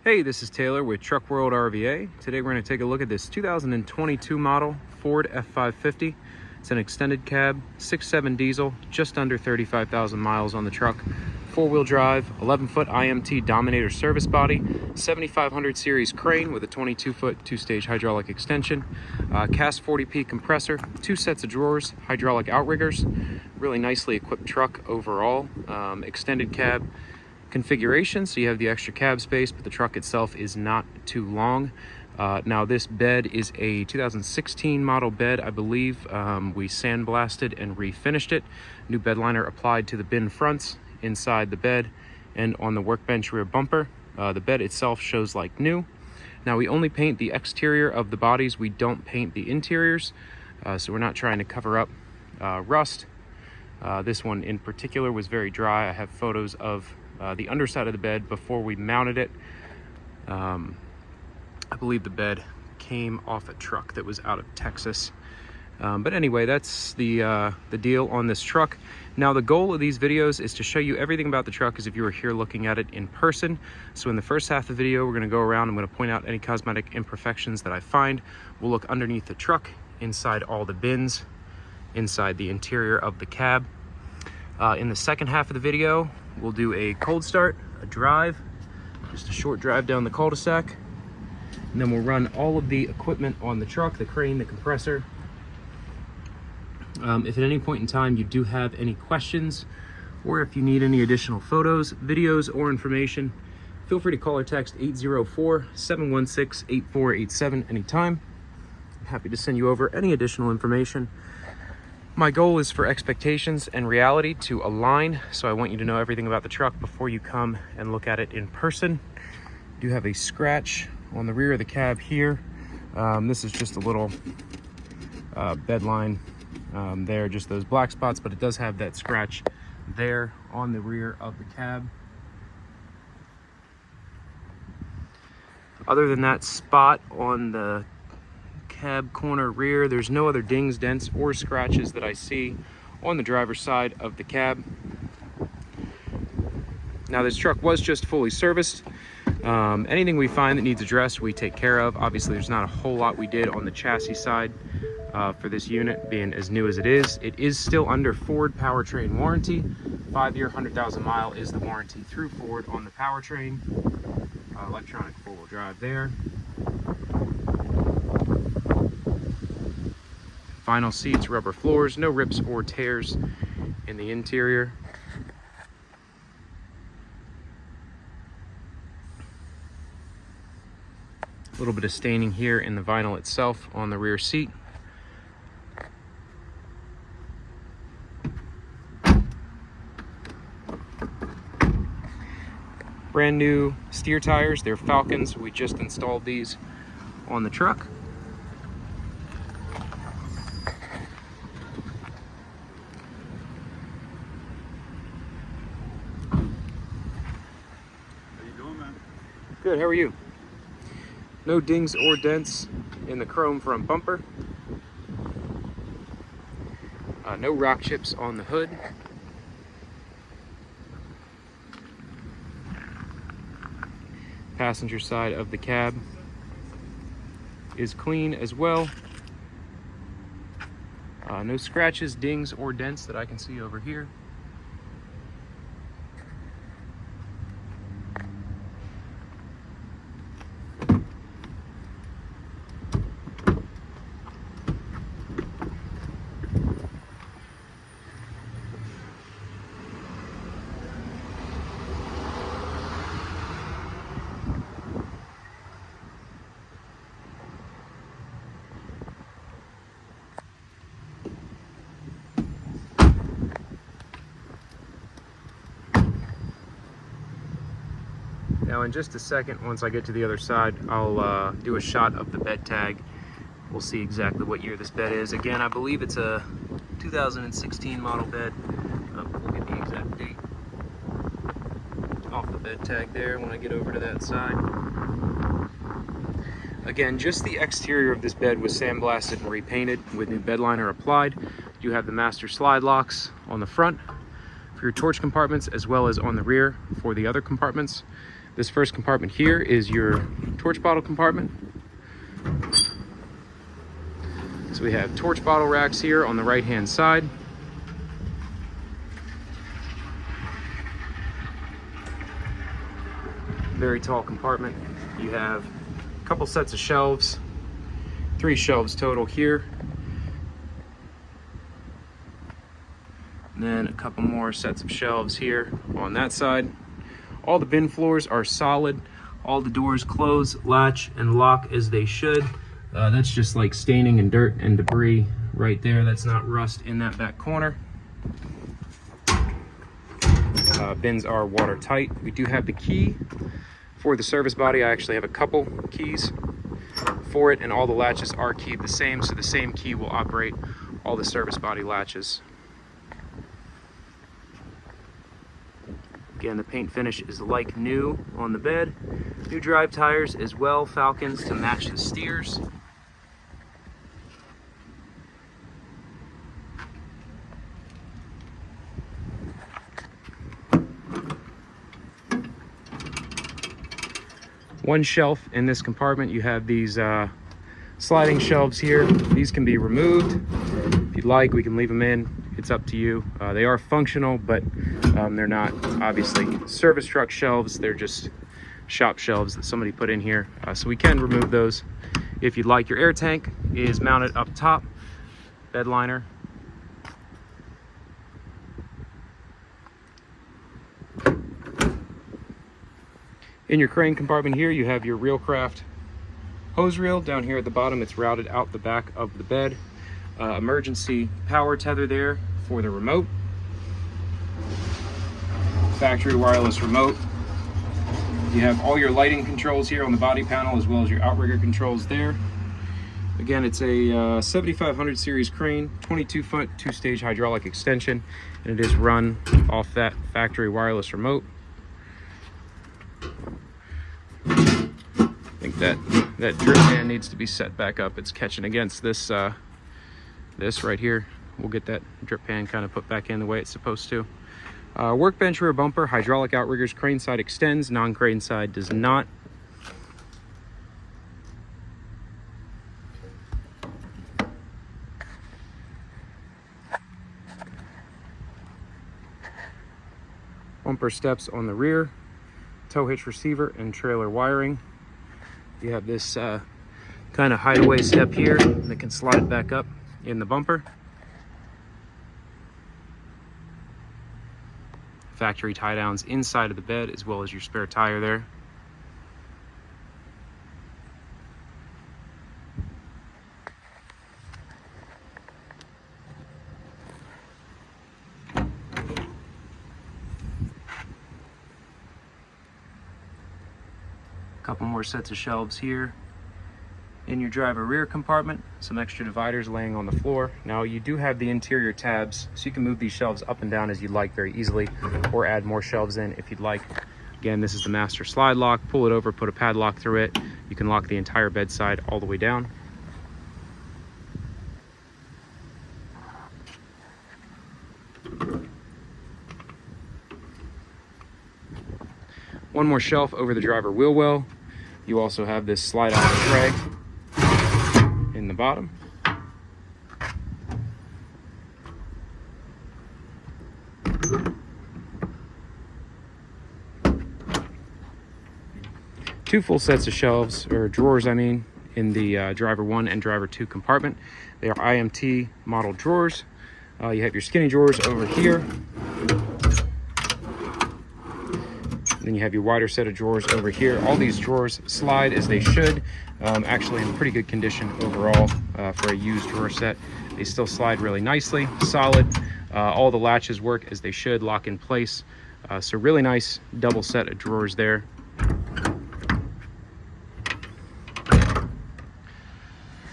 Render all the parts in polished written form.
Hey, this is Taylor with Truck World RVA. Today we're going to take a look at this 2022 model Ford F550. It's an extended cab, 6.7 diesel, just under 35,000 miles on the truck. Four-wheel drive, 11-foot IMT Dominator service body, 7500 series crane with a 22-foot two-stage hydraulic extension, cast 40p compressor, two sets of drawers, hydraulic outriggers. Really nicely equipped truck overall. Extended cab configuration, so you have the extra cab space, but the truck itself is not too long. Now this bed is a 2016 model bed, I believe. We sandblasted and refinished it. New bedliner applied to the bin fronts, inside the bed, and on the workbench rear bumper. The bed itself shows like new. Now we only paint the exterior of the bodies, we don't paint the interiors, so we're not trying to cover up rust. This one in particular was very dry. I have photos of the underside of the bed before we mounted it. I believe the bed came off a truck that was out of Texas. But anyway, that's the deal on this truck. Now the goal of these videos is to show you everything about the truck as if you were here looking at it in person. So in the first half of the video, we're going to go around. I'm going to point out any cosmetic imperfections that I find. We'll look underneath the truck, inside all the bins, inside the interior of the cab. In the second half of the video, we'll do a cold start, a drive, just a short drive down the cul-de-sac, and then we'll run all of the equipment on the truck, the crane, the compressor. If at any point in time you do have any questions, or if you need any additional photos, videos, or information, feel free to call or text 804-716-8487 anytime. I'm happy to send you over any additional information. My goal is for expectations and reality to align, so I want you to know everything about the truck before you come and look at it in person. I do have a scratch on the rear of the cab here. This is just a little bed line there, just those black spots, but it does have that scratch there on the rear of the cab. Other than that spot on the cab corner rear, there's no other dings, dents, or scratches that I see on the driver's side of the cab. Now this truck was just fully serviced. Anything we find that needs addressed, we take care of. Obviously there's not a whole lot we did on the chassis side for this unit, being as new as it is. It is still under Ford powertrain warranty. 5-year, 100,000 mile is the warranty through Ford on the powertrain. Electronic four-wheel drive there. Vinyl seats, rubber floors, no rips or tears in the interior. A little bit of staining here in the vinyl itself on the rear seat. Brand new steer tires, they're Falcons. We just installed these on the truck. Good, how are you? No dings or dents in the chrome front bumper. No rock chips on the hood. Passenger side of the cab is clean as well. No scratches, dings, or dents that I can see over here. Now in just a second, once I get to the other side, I'll do a shot of the bed tag. We'll see exactly what year this bed is. Again, I believe it's a 2016 model bed. We'll get the exact date off the bed tag there when I get over to that side. Again, just the exterior of this bed was sandblasted and repainted with new bedliner applied. You have the master slide locks on the front for your torch compartments, as well as on the rear for the other compartments. This first compartment here is your torch bottle compartment. So we have torch bottle racks here on the right hand side. Very tall compartment. You have a couple sets of shelves, 3 shelves total here. And then a couple more sets of shelves here on that side. All the bin floors are solid. All the doors close, latch, and lock as they should. That's just like staining and dirt and debris right there. That's not rust in that back corner. Bins are watertight. We do have the key for the service body. I actually have a couple keys for it, and all the latches are keyed the same, so the same key will operate all the service body latches. Again, the paint finish is like new on the bed. New drive tires as well, Falcons to match the steers. One shelf in this compartment. You have these sliding shelves here. These can be removed. If you'd like, we can leave them in. It's up to you. They are functional, but they're not obviously service truck shelves. They're just shop shelves that somebody put in here. So we can remove those if you'd like. Your air tank is mounted up top, bedliner. In your crane compartment here, you have your Reelcraft hose reel. Down here at the bottom, it's routed out the back of the bed. Emergency power tether there for the remote. Factory wireless remote. You have all your lighting controls here on the body panel, as well as your outrigger controls there. Again, it's a 7500 series crane, 22-foot, 2-stage hydraulic extension, and it is run off that factory wireless remote. I think that drip pan needs to be set back up. It's catching against this this right here. We'll get that drip pan kind of put back in the way it's supposed to. Workbench rear bumper, hydraulic outriggers, crane side extends, non-crane side does not. Bumper steps on the rear, tow hitch receiver and trailer wiring. You have this kind of hideaway step here that can slide back up in the bumper. Factory tie downs inside of the bed, as well as your spare tire there. Couple more sets of shelves here. In your driver rear compartment, some extra dividers laying on the floor. Now you do have the interior tabs, so you can move these shelves up and down as you'd like very easily, or add more shelves in if you'd like. Again, this is the master slide lock. Pull it over, put a padlock through it. You can lock the entire bedside all the way down. One more shelf over the driver wheel well. You also have this slide out tray in the bottom. Two full sets of shelves, or drawers I mean, in the driver 1 and driver 2 compartment. They are IMT model drawers. You have your skinny drawers over here. Then you have your wider set of drawers over here. All these drawers slide as they should. Actually in pretty good condition overall for a used drawer set. They still slide really nicely, solid. All the latches work as they should, lock in place. So really nice double set of drawers there.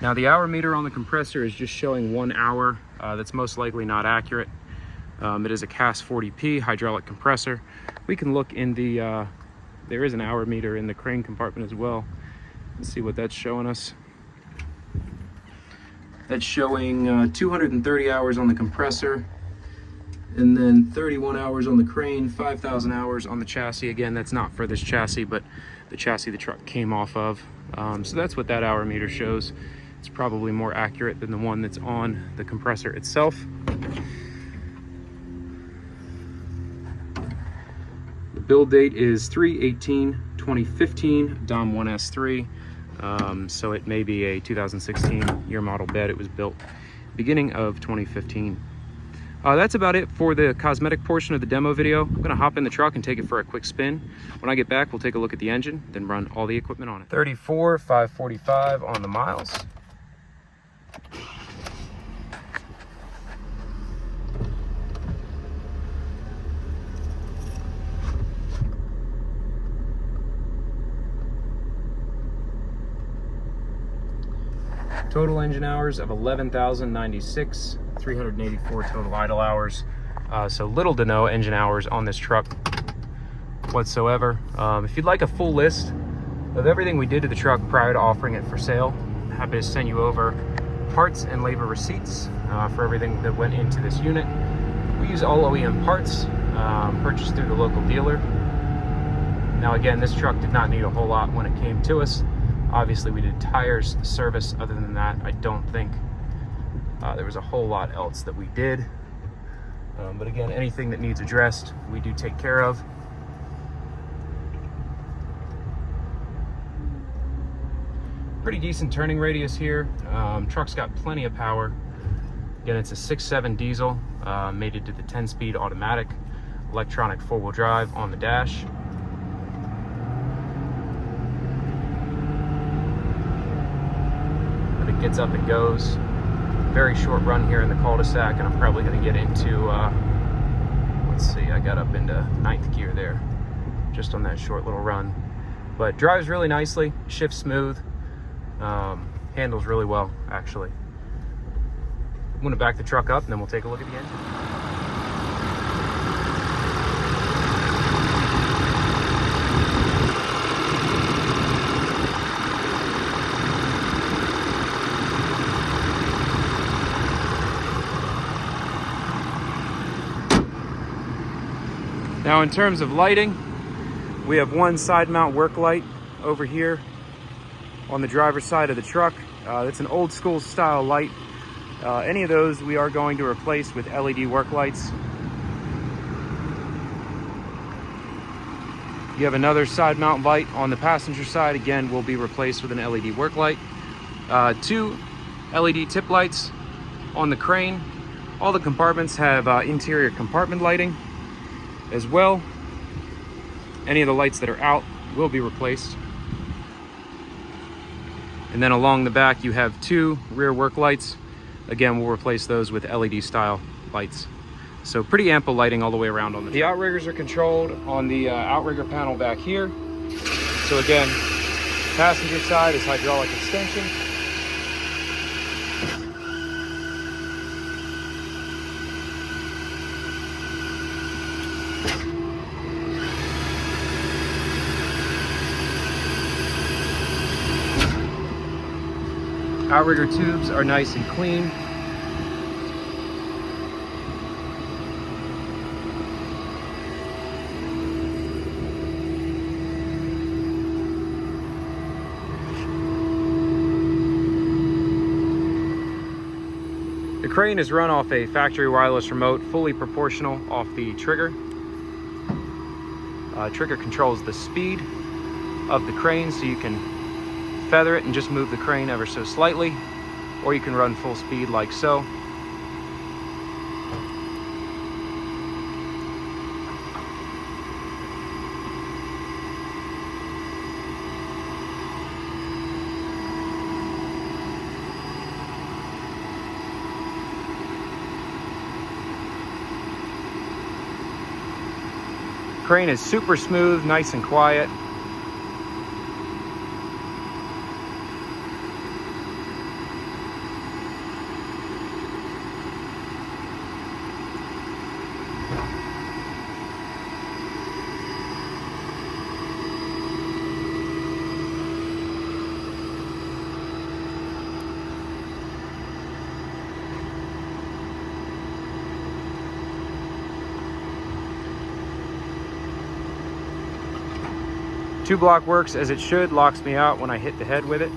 Now the hour meter on the compressor is just showing 1 hour. That's most likely not accurate. It is a CAS 40P hydraulic compressor. We can look in the, there is an hour meter in the crane compartment as well. Let's see what that's showing us. That's showing 230 hours on the compressor, And then 31 hours on the crane, 5,000 hours on the chassis. Again, that's not for this chassis, but the chassis the truck came off of. So that's what that hour meter shows. It's probably more accurate than the one that's on the compressor itself. The build date is 3/18/2015, DOM 1S3. So it may be a 2016 year model bed. It was built beginning of 2015. That's about it for the cosmetic portion of the demo video. I'm gonna hop in the truck and take it for a quick spin. When I get back, we'll take a look at the engine, then run all the equipment on it. 34,545 on the miles. Total engine hours of 11,096, 384 total idle hours. So little to no engine hours on this truck whatsoever. If you'd like a full list of everything we did to the truck prior to offering it for sale, I'm happy to send you over parts and labor receipts for everything that went into this unit. We use all OEM parts purchased through the local dealer. Now again, this truck did not need a whole lot when it came to us. Obviously we did tires, service. Other than that, I don't think there was a whole lot else that we did. But again, anything that needs addressed, we do take care of. Pretty decent turning radius here. Truck's got plenty of power. Again, it's a 6.7 diesel, mated to the 10-speed automatic, electronic four-wheel drive on the dash. Gets up and goes. Very short run here in the cul-de-sac, and I'm probably going to get into let's see, I got up into 9th gear there just on that short little run, but drives really nicely, shifts smooth, handles really well actually. I'm going to back the truck up and then we'll take a look at the engine. Now in terms of lighting, we have one side mount work light over here on the driver's side of the truck. It's an old school style light. Any of those we are going to replace with LED work lights. You have another side mount light on the passenger side. Again, will be replaced with an LED work light. 2 LED tip lights on the crane. All the compartments have interior compartment lighting as well. Any of the lights that are out will be replaced. And then along the back you have 2 rear work lights. Again, we'll replace those with LED style lights. So pretty ample lighting all the way around on the outriggers are controlled on the outrigger panel back here. So again, passenger side is hydraulic extension. Outrigger tubes are nice and clean. The crane is run off a factory wireless remote, fully proportional off the trigger. Trigger controls the speed of the crane, so you can feather it and just move the crane ever so slightly, or you can run full speed like so. Crane is super smooth, nice and quiet. Two block works as it should, locks me out when I hit the head with it.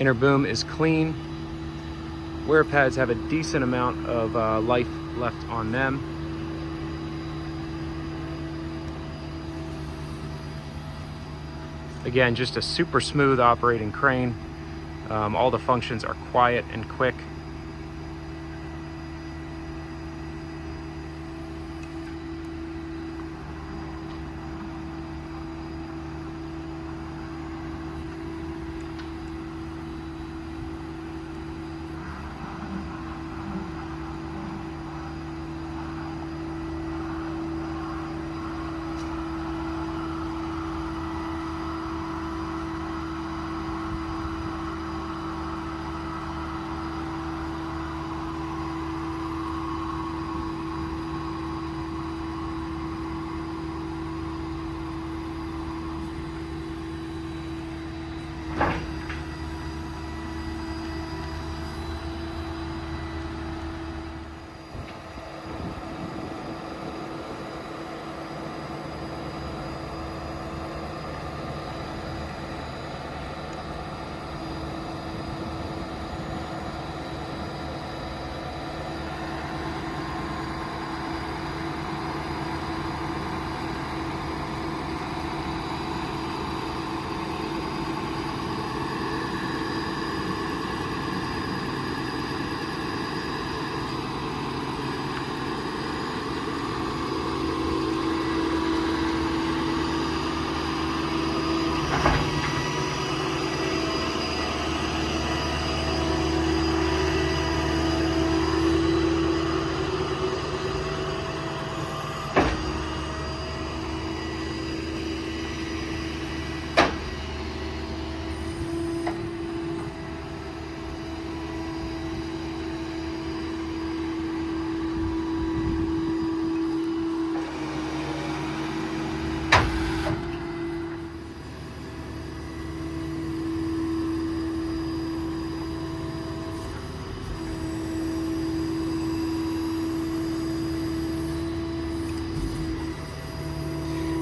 Inner boom is clean. Wear pads have a decent amount of life left on them. Again, just a super smooth operating crane. All the functions are quiet and quick.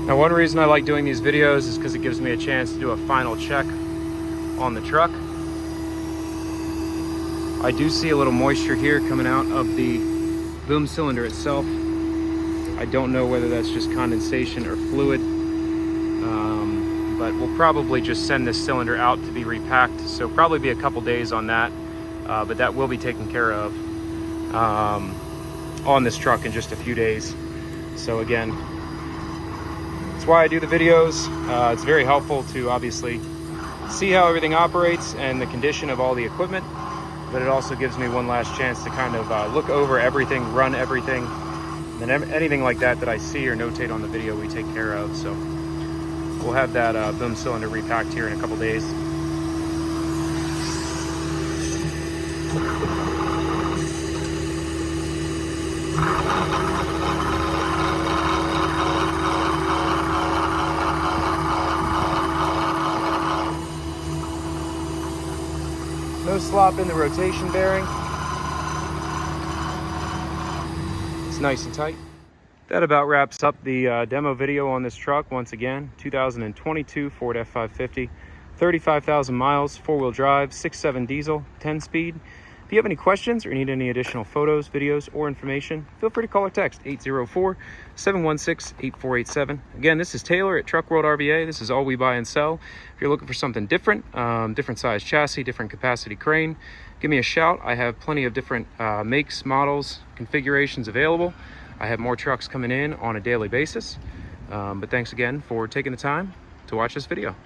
Now, one reason I like doing these videos is because it gives me a chance to do a final check on the truck. I do see a little moisture here coming out of the boom cylinder itself. I don't know whether that's just condensation or fluid, but we'll probably just send this cylinder out to be repacked. So probably be a couple days on that, but that will be taken care of on this truck in just a few days. So again, that's why I do the videos. It's very helpful to obviously see how everything operates and the condition of all the equipment, but it also gives me one last chance to kind of look over everything, run everything, and then anything like that that I see or notate on the video we take care of. So we'll have that boom cylinder repacked here in a couple days. No slop in the rotation bearing. It's nice and tight. That about wraps up the demo video on this truck. Once again, 2022 Ford F550, 35,000 miles, four-wheel drive, 6.7 diesel, 10-speed. If you have any questions or need any additional photos, videos, or information, feel free to call or text 804-716-8487. Again, this is Taylor at Truck World RVA. This is all we buy and sell. If you're looking for something different, different size chassis, different capacity crane, give me a shout. I have plenty of different makes, models, configurations available. I have more trucks coming in on a daily basis. But thanks again for taking the time to watch this video.